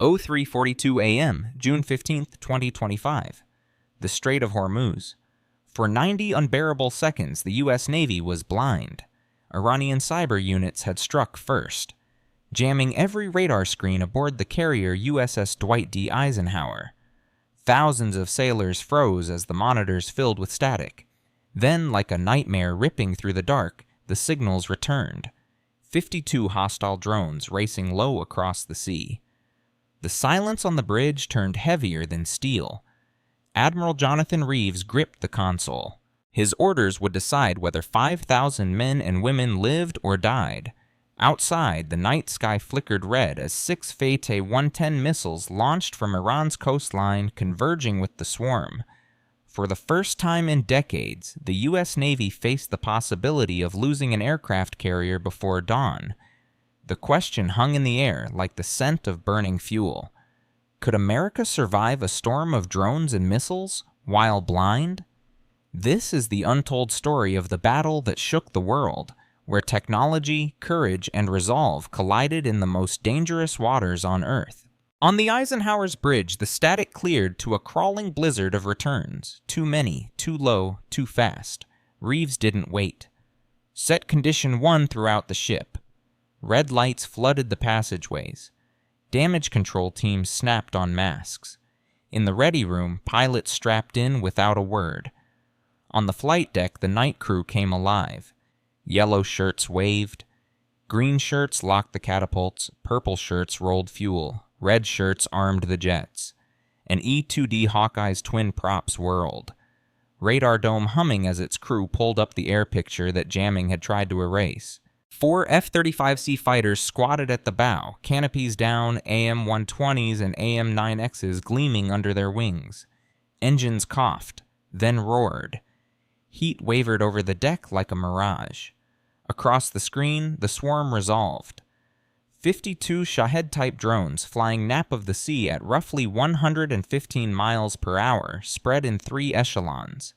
03:42 a.m., June 15, 2025. The Strait of Hormuz. For 90 unbearable seconds, the U.S. Navy was blind. Iranian cyber units had struck first, jamming every radar screen aboard the carrier USS Dwight D. Eisenhower. Thousands of sailors froze as the monitors filled with static. Then, like a nightmare ripping through the dark, the signals returned. 52 hostile drones racing low across the sea. The silence on the bridge turned heavier than steel. Admiral Jonathan Reeves gripped the console. His orders would decide whether 5,000 men and women lived or died. Outside, the night sky flickered red as 6 Fateh 110 missiles launched from Iran's coastline, converging with the swarm. For the first time in decades, the U.S. Navy faced the possibility of losing an aircraft carrier before dawn. The question hung in the air like the scent of burning fuel. Could America survive a storm of drones and missiles while blind? This is the untold story of the battle that shook the world, where technology, courage, and resolve collided in the most dangerous waters on Earth. On the Eisenhower's bridge, the static cleared to a crawling blizzard of returns. Too many, too low, too fast. Reeves didn't wait. Set condition 1 throughout the ship. Red lights flooded the passageways. Damage control teams snapped on masks. In the ready room, pilots strapped in without a word. On the flight deck, the night crew came alive. Yellow shirts waved. Green shirts locked the catapults. Purple shirts rolled fuel. Red shirts armed the jets. An E-2D Hawkeye's twin props whirled. Radar dome humming as its crew pulled up the air picture that jamming had tried to erase. 4 F-35C fighters squatted at the bow, canopies down, AM-120s and AM-9Xs gleaming under their wings. Engines coughed, then roared. Heat wavered over the deck like a mirage. Across the screen, the swarm resolved. 52 Shahed-type drones flying nap of the sea at roughly 115 miles per hour spread in 3 echelons.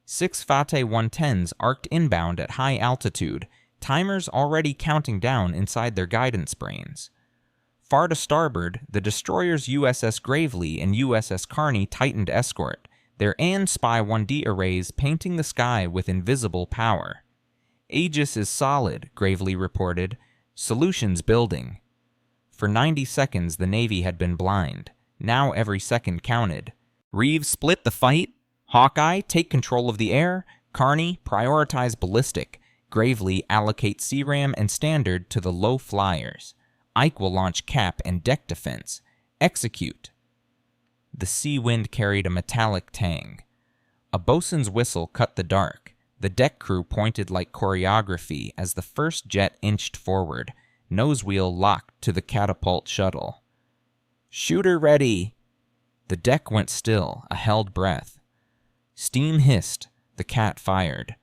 6 Fateh 110s arced inbound at high altitude, timers already counting down inside their guidance brains. Far to starboard, the destroyers USS Gravely and USS Carney tightened escort, their AN Spy 1D arrays painting the sky with invisible power. Aegis is solid, Gravely reported. Solutions building. For 90 seconds, the Navy had been blind. Now every second counted. Reeves split the fight. Hawkeye, take control of the air. Carney, prioritize ballistic. Gravely, allocate CRAM and Standard to the low flyers. Ike will launch cap and deck defense. Execute. The sea wind carried a metallic tang. A bosun's whistle cut the dark. The deck crew pointed like choreography as the first jet inched forward, nose wheel locked to the catapult shuttle. Shooter ready! The deck went still, a held breath. Steam hissed. The cat fired.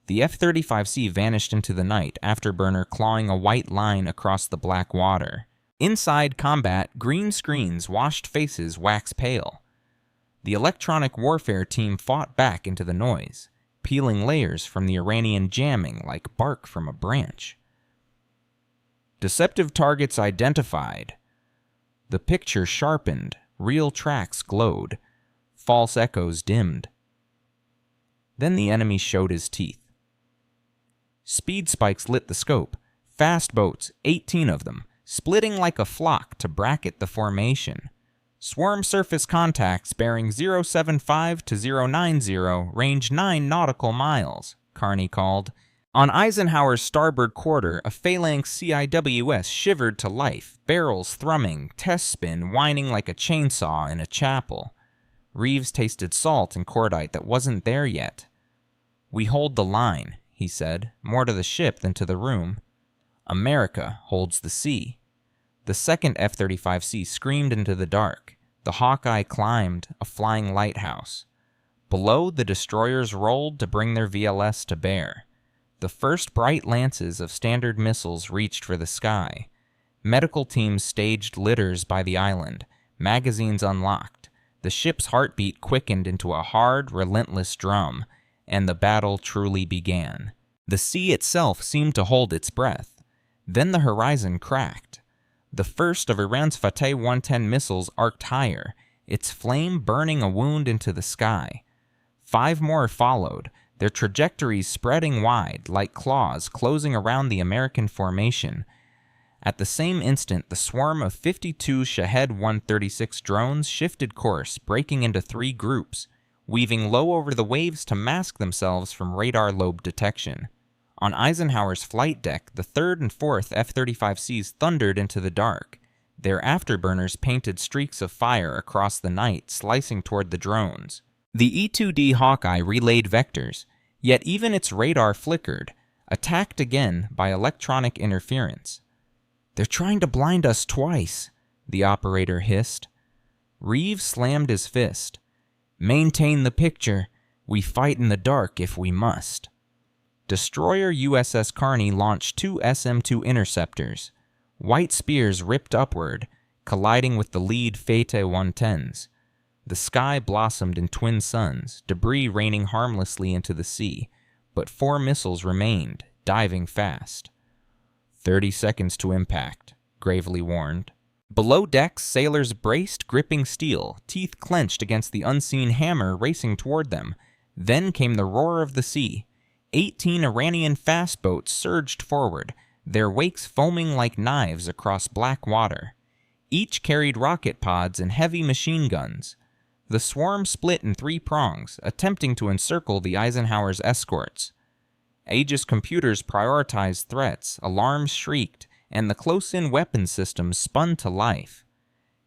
The F-35C vanished into the night, afterburner clawing a white line across the black water. Inside combat, green screens washed faces wax pale. The electronic warfare team fought back into the noise, peeling layers from the Iranian jamming like bark from a branch. Deceptive targets identified. The picture sharpened, real tracks glowed, false echoes dimmed. Then the enemy showed his teeth. Speed spikes lit the scope, fast boats, 18 of them, splitting like a flock to bracket the formation. Swarm surface contacts bearing 075 to 090, range 9 nautical miles, Carney called. On Eisenhower's starboard quarter, a phalanx CIWS shivered to life, barrels thrumming, test spin whining like a chainsaw in a chapel. Reeves tasted salt and cordite that wasn't there yet. We hold the line, he said, more to the ship than to the room. America holds the sea. The second F-35C screamed into the dark. The Hawkeye climbed, a flying lighthouse. Below, the destroyers rolled to bring their VLS to bear. The first bright lances of Standard missiles reached for the sky. Medical teams staged litters by the island, magazines unlocked. The ship's heartbeat quickened into a hard, relentless drum, and the battle truly began. The sea itself seemed to hold its breath. Then the horizon cracked. The first of Iran's Fateh 110 missiles arced higher, its flame burning a wound into the sky. 5 more followed, their trajectories spreading wide like claws closing around the American formation. At the same instant, the swarm of 52 Shahed 136 drones shifted course, breaking into 3 groups, weaving low over the waves to mask themselves from radar lobe detection. On Eisenhower's flight deck, the 3rd and 4th F-35Cs thundered into the dark. Their afterburners painted streaks of fire across the night, slicing toward the drones. The E-2D Hawkeye relayed vectors, yet even its radar flickered, attacked again by electronic interference. "They're trying to blind us twice," the operator hissed. Reeves slammed his fist. "Maintain the picture. We fight in the dark if we must." Destroyer USS Carney launched 2 SM-2 interceptors. White spears ripped upward, colliding with the lead Fateh 110s. The sky blossomed in twin suns, debris raining harmlessly into the sea, but 4 missiles remained, diving fast. 30 seconds to impact, Gravely warned. Below decks, sailors braced, gripping steel, teeth clenched against the unseen hammer racing toward them. Then came the roar of the sea. 18 Iranian fast boats surged forward, their wakes foaming like knives across black water. Each carried rocket pods and heavy machine guns. The swarm split in 3 prongs, attempting to encircle the Eisenhower's escorts. Aegis computers prioritized threats, alarms shrieked, and the close-in weapon systems spun to life.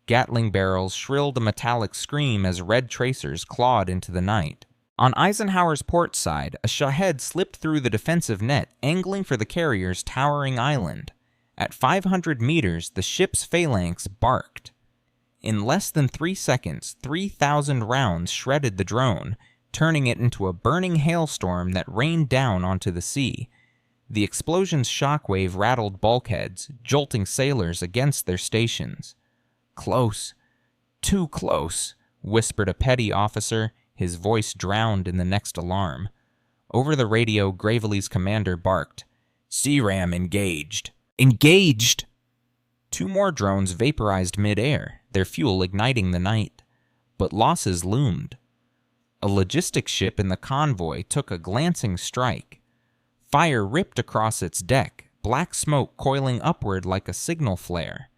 Gatling barrels shrilled a metallic scream as red tracers clawed into the night. On Eisenhower's port side, a Shahed slipped through the defensive net, angling for the carrier's towering island. At 500 meters, the ship's phalanx barked. In less than 3 seconds, 3,000 rounds shredded the drone, turning it into a burning hailstorm that rained down onto the sea. The explosion's shockwave rattled bulkheads, jolting sailors against their stations. "Close. Too close," whispered a petty officer, his voice drowned in the next alarm. Over the radio, Gravely's commander barked, "CRAM engaged." "Engaged!" 2 more drones vaporized mid-air, their fuel igniting the night. But losses loomed. A logistics ship in the convoy took a glancing strike. Fire ripped across its deck, black smoke coiling upward like a signal flare.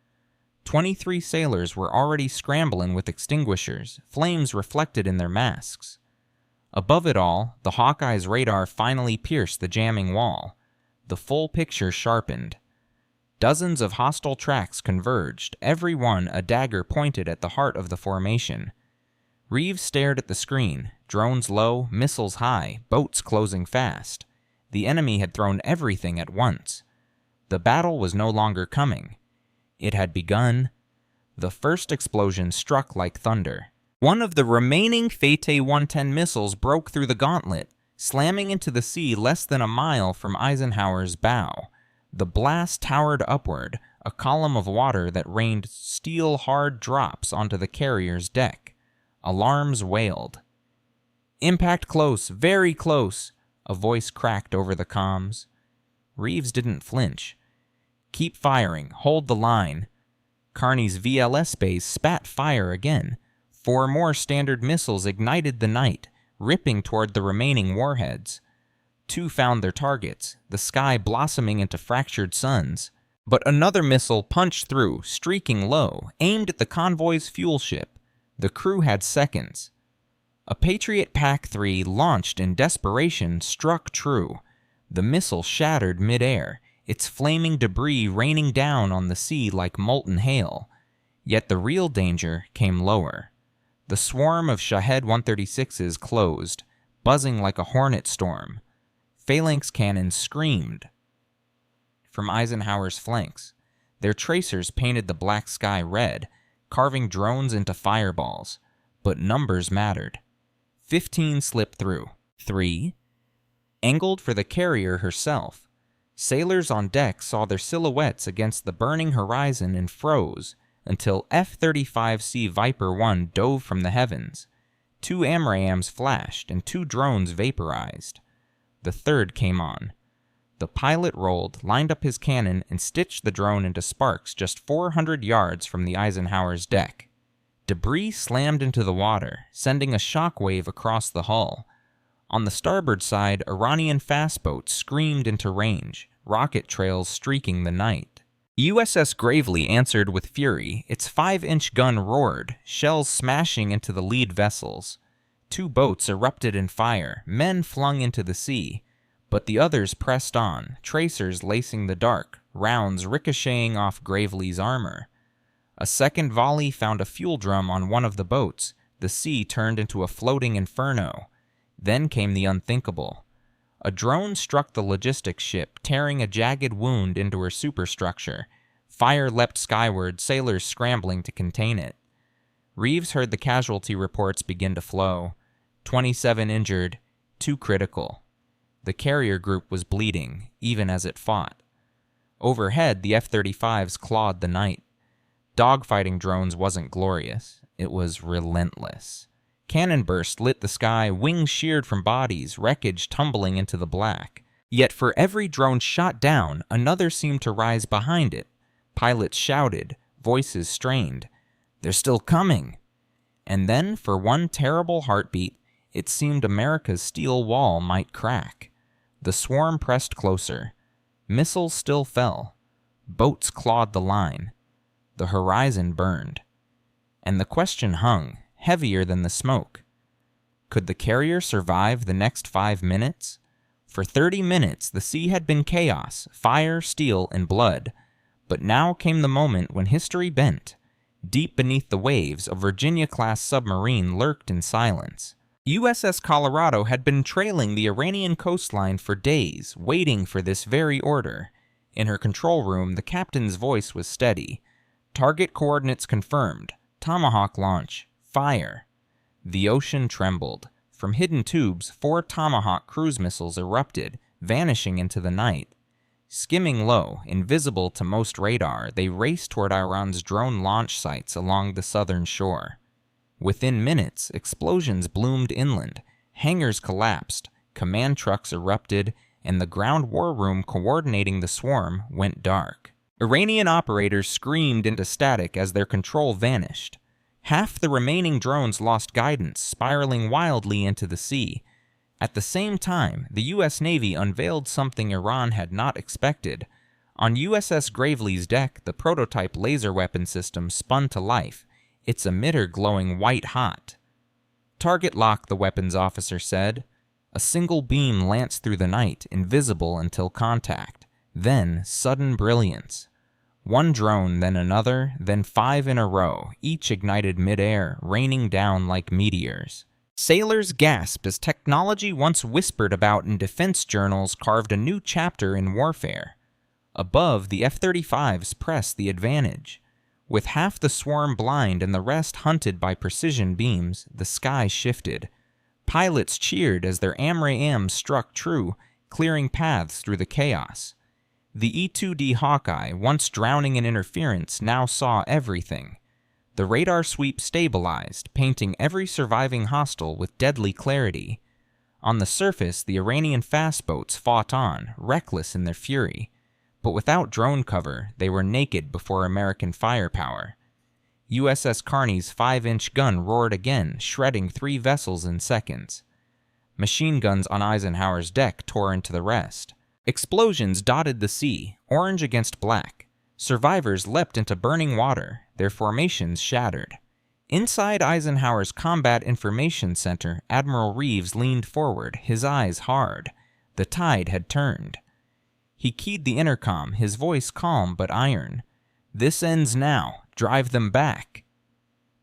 23 sailors were already scrambling with extinguishers, flames reflected in their masks. Above it all, the Hawkeye's radar finally pierced the jamming wall. The full picture sharpened. Dozens of hostile tracks converged, every one a dagger pointed at the heart of the formation. Reeves stared at the screen, drones low, missiles high, boats closing fast. The enemy had thrown everything at once. The battle was no longer coming. It had begun. The first explosion struck like thunder. One of the remaining Fateh 110 missiles broke through the gauntlet, slamming into the sea less than a mile from Eisenhower's bow. The blast towered upward, a column of water that rained steel-hard drops onto the carrier's deck. Alarms wailed. "Impact close, very close," a voice cracked over the comms. Reeves didn't flinch. "Keep firing, hold the line." Carney's VLS base spat fire again. 4 more Standard missiles ignited the night, ripping toward the remaining warheads. 2 found their targets, the sky blossoming into fractured suns. But another missile punched through, streaking low, aimed at the convoy's fuel ship. The crew had seconds. A Patriot PAC-3 launched in desperation struck true. The missile shattered mid-air, its flaming debris raining down on the sea like molten hail. Yet the real danger came lower. The swarm of Shahed 136s closed, buzzing like a hornet storm. Phalanx cannons screamed from Eisenhower's flanks. Their tracers painted the black sky red, carving drones into fireballs. But numbers mattered. 15 slipped through. 3 angled for the carrier herself. Sailors on deck saw their silhouettes against the burning horizon and froze until F-35C Viper 1 dove from the heavens. 2 AMRAAMs flashed and 2 drones vaporized. The third came on. The pilot rolled, lined up his cannon, and stitched the drone into sparks just 400 yards from the Eisenhower's deck. Debris slammed into the water, sending a shockwave across the hull. On the starboard side, Iranian fast boats screamed into range, rocket trails streaking the night. USS Gravely answered with fury. Its 5-inch gun roared, shells smashing into the lead vessels. 2 boats erupted in fire, men flung into the sea. But the others pressed on, tracers lacing the dark, rounds ricocheting off Gravely's armor. A second volley found a fuel drum on one of the boats. The sea turned into a floating inferno. Then came the unthinkable. A drone struck the logistics ship, tearing a jagged wound into her superstructure. Fire leapt skyward, sailors scrambling to contain it. Reeves heard the casualty reports begin to flow. 27 injured, 2 critical. The carrier group was bleeding, even as it fought. Overhead, the F-35s clawed the night. Dogfighting drones wasn't glorious. It was relentless. Cannon bursts lit the sky, wings sheared from bodies, wreckage tumbling into the black. Yet for every drone shot down, another seemed to rise behind it. Pilots shouted, voices strained. "They're still coming!" And then, for one terrible heartbeat, it seemed America's steel wall might crack. The swarm pressed closer. Missiles still fell. Boats clawed the line. The horizon burned. And the question hung, heavier than the smoke. Could the carrier survive the next 5 minutes? For 30 minutes, the sea had been chaos, fire, steel, and blood. But now came the moment when history bent. Deep beneath the waves, a Virginia-class submarine lurked in silence. USS Colorado had been trailing the Iranian coastline for days, waiting for this very order. In her control room, the captain's voice was steady. Target coordinates confirmed. Tomahawk launch. Fire. The ocean trembled. From hidden tubes, 4 Tomahawk cruise missiles erupted, vanishing into the night. Skimming low, invisible to most radar, they raced toward Iran's drone launch sites along the southern shore. Within minutes, explosions bloomed inland, hangars collapsed, command trucks erupted, and the ground war room coordinating the swarm went dark. Iranian operators screamed into static as their control vanished. Half the remaining drones lost guidance, spiraling wildly into the sea. At the same time, the U.S. Navy unveiled something Iran had not expected. On USS Gravely's deck, the prototype laser weapon system spun to life, its emitter glowing white-hot. "Target lock," the weapons officer said. A single beam lanced through the night, invisible until contact. Then, sudden brilliance. One drone, then another, then 5 in a row, each ignited mid-air, raining down like meteors. Sailors gasped as technology once whispered about in defense journals carved a new chapter in warfare. Above, the F-35s pressed the advantage. With half the swarm blind and the rest hunted by precision beams, the sky shifted. Pilots cheered as their AMRAAMs struck true, clearing paths through the chaos. The E-2D Hawkeye, once drowning in interference, now saw everything. The radar sweep stabilized, painting every surviving hostile with deadly clarity. On the surface, the Iranian fast boats fought on, reckless in their fury. But without drone cover, they were naked before American firepower. USS Carney's 5-inch gun roared again, shredding 3 vessels in seconds. Machine guns on Eisenhower's deck tore into the rest. Explosions dotted the sea, orange against black. Survivors leapt into burning water, their formations shattered. Inside Eisenhower's Combat Information Center, Admiral Reeves leaned forward, his eyes hard. The tide had turned. He keyed the intercom, his voice calm but iron. "This ends now. Drive them back."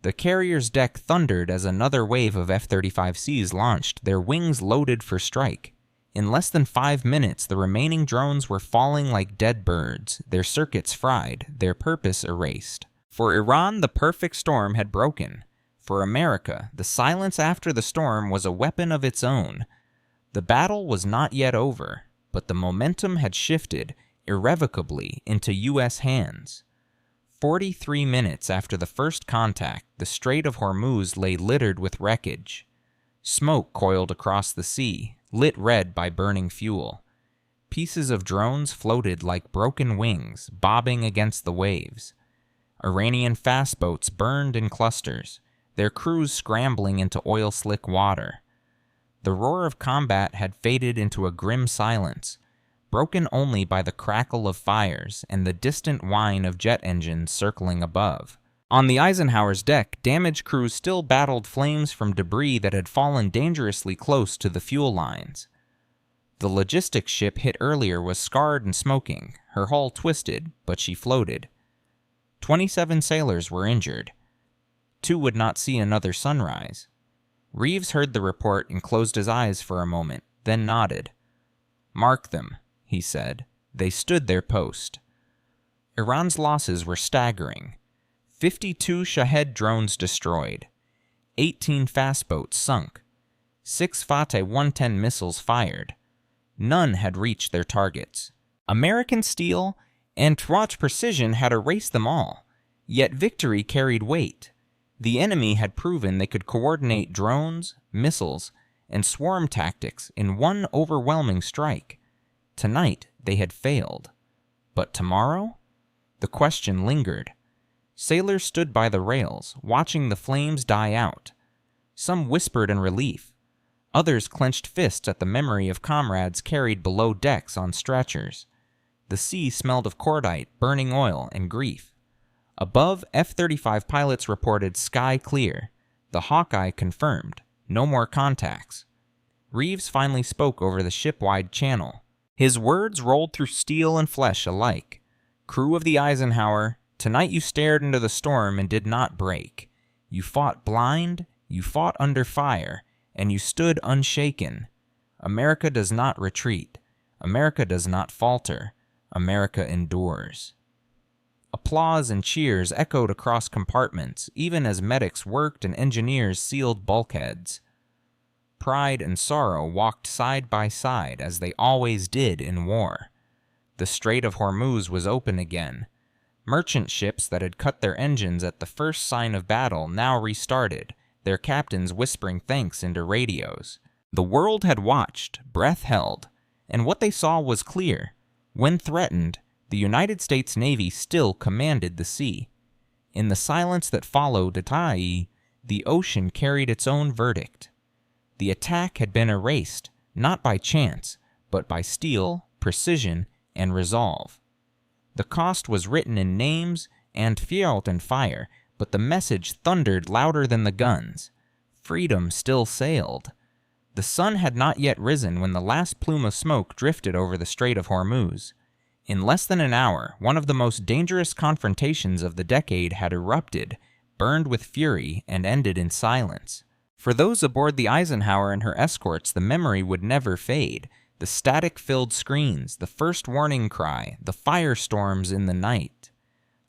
The carrier's deck thundered as another wave of F-35Cs launched, their wings loaded for strike. In less than 5 minutes, the remaining drones were falling like dead birds, their circuits fried, their purpose erased. For Iran, the perfect storm had broken. For America, the silence after the storm was a weapon of its own. The battle was not yet over, but the momentum had shifted, irrevocably, into U.S. hands. 43 minutes after the first contact, the Strait of Hormuz lay littered with wreckage. Smoke coiled across the sea, lit red by burning fuel. Pieces of drones floated like broken wings, bobbing against the waves. Iranian fast boats burned in clusters, their crews scrambling into oil-slick water. The roar of combat had faded into a grim silence, broken only by the crackle of fires and the distant whine of jet engines circling above. On the Eisenhower's deck, damaged crews still battled flames from debris that had fallen dangerously close to the fuel lines. The logistics ship hit earlier was scarred and smoking, her hull twisted, but she floated. 27 sailors were injured. 2 would not see another sunrise. Reeves heard the report and closed his eyes for a moment, then nodded. "Mark them," he said. They stood their post. Iran's losses were staggering. 52 Shahed drones destroyed. 18 fast boats sunk. 6 Fateh 110 missiles fired. None had reached their targets. American steel and Truat's precision had erased them all, yet victory carried weight. The enemy had proven they could coordinate drones, missiles, and swarm tactics in one overwhelming strike. Tonight, they had failed. But tomorrow? The question lingered. Sailors stood by the rails, watching the flames die out. Some whispered in relief. Others clenched fists at the memory of comrades carried below decks on stretchers. The sea smelled of cordite, burning oil, and grief. Above, F-35 pilots reported sky clear. The Hawkeye confirmed. No more contacts. Reeves finally spoke over the ship-wide channel. His words rolled through steel and flesh alike. "Crew of the Eisenhower, tonight you stared into the storm and did not break. You fought blind, you fought under fire, and you stood unshaken. America does not retreat. America does not falter. America endures." Applause and cheers echoed across compartments, even as medics worked and engineers sealed bulkheads. Pride and sorrow walked side by side, as they always did in war. The Strait of Hormuz was open again. Merchant ships that had cut their engines at the first sign of battle now restarted, their captains whispering thanks into radios. The world had watched, breath held, and what they saw was clear. When threatened, the United States Navy still commanded the sea. In the silence that followed Itai, the ocean carried its own verdict. The attack had been erased, not by chance, but by steel, precision, and resolve. The cost was written in names and fiat and fire, but the message thundered louder than the guns. Freedom still sailed. The sun had not yet risen when the last plume of smoke drifted over the Strait of Hormuz. In less than an hour, one of the most dangerous confrontations of the decade had erupted, burned with fury, and ended in silence. For those aboard the Eisenhower and her escorts, the memory would never fade. The static-filled screens, the first warning cry, the firestorms in the night.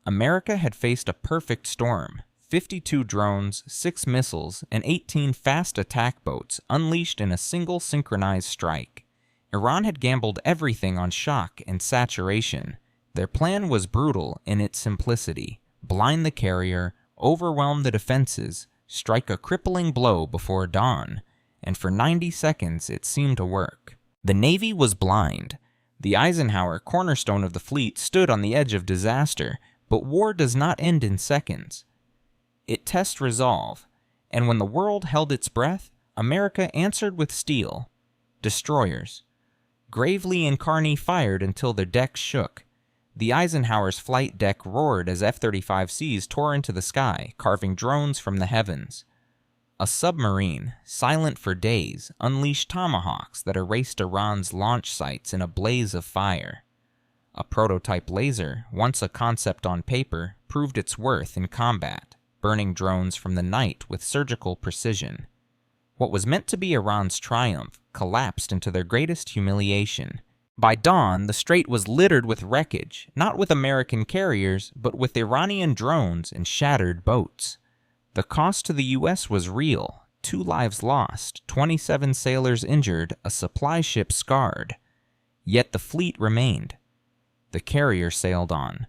America had faced a perfect storm. 52 drones, 6 missiles, and 18 fast attack boats unleashed in a single synchronized strike. Iran had gambled everything on shock and saturation. Their plan was brutal in its simplicity. Blind the carrier, overwhelm the defenses, strike a crippling blow before dawn, and for 90 seconds it seemed to work. The Navy was blind. The Eisenhower, cornerstone of the fleet, stood on the edge of disaster, but war does not end in seconds. It tests resolve, and when the world held its breath, America answered with steel. Destroyers. Gravely and Carney fired until their decks shook. The Eisenhower's flight deck roared as F-35Cs tore into the sky, carving drones from the heavens. A submarine, silent for days, unleashed Tomahawks that erased Iran's launch sites in a blaze of fire. A prototype laser, once a concept on paper, proved its worth in combat, burning drones from the night with surgical precision. What was meant to be Iran's triumph collapsed into their greatest humiliation. By dawn, the strait was littered with wreckage, not with American carriers, but with Iranian drones and shattered boats. The cost to the U.S. was real. 2 lives lost, 27 sailors injured, a supply ship scarred. Yet the fleet remained. The carrier sailed on.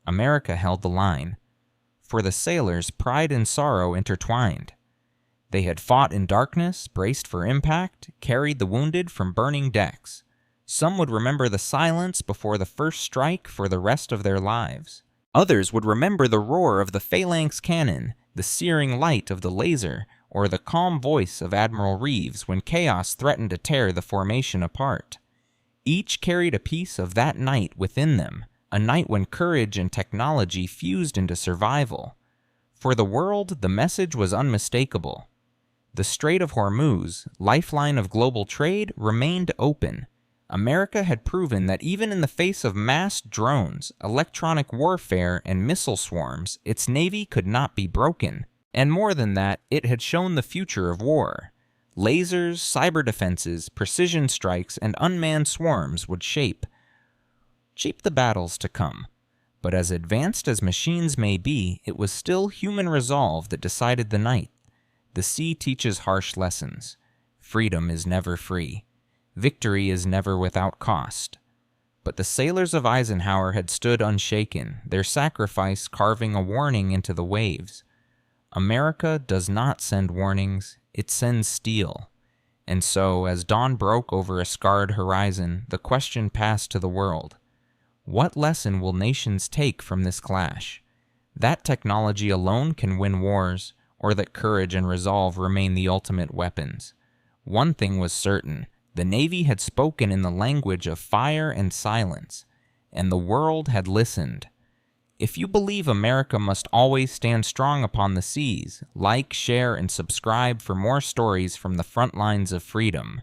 America held the line. For the sailors, pride and sorrow intertwined. They had fought in darkness, braced for impact, carried the wounded from burning decks. Some would remember the silence before the first strike for the rest of their lives. Others would remember the roar of the phalanx cannon, the searing light of the laser, or the calm voice of Admiral Reeves when chaos threatened to tear the formation apart. Each carried a piece of that night within them, a night when courage and technology fused into survival. For the world, the message was unmistakable. The Strait of Hormuz, lifeline of global trade, remained open. America had proven that even in the face of massed drones, electronic warfare, and missile swarms, its navy could not be broken. And more than that, it had shown the future of war. Lasers, cyber defenses, precision strikes, and unmanned swarms would shape the battles to come. But as advanced as machines may be, it was still human resolve that decided the night. The sea teaches harsh lessons. Freedom is never free. Victory is never without cost. But the sailors of Eisenhower had stood unshaken, their sacrifice carving a warning into the waves. America does not send warnings, it sends steel. And so, as dawn broke over a scarred horizon, the question passed to the world. What lesson will nations take from this clash? That technology alone can win wars, or that courage and resolve remain the ultimate weapons. One thing was certain. The Navy had spoken in the language of fire and silence, and the world had listened. If you believe America must always stand strong upon the seas, like, share, and subscribe for more stories from the front lines of freedom.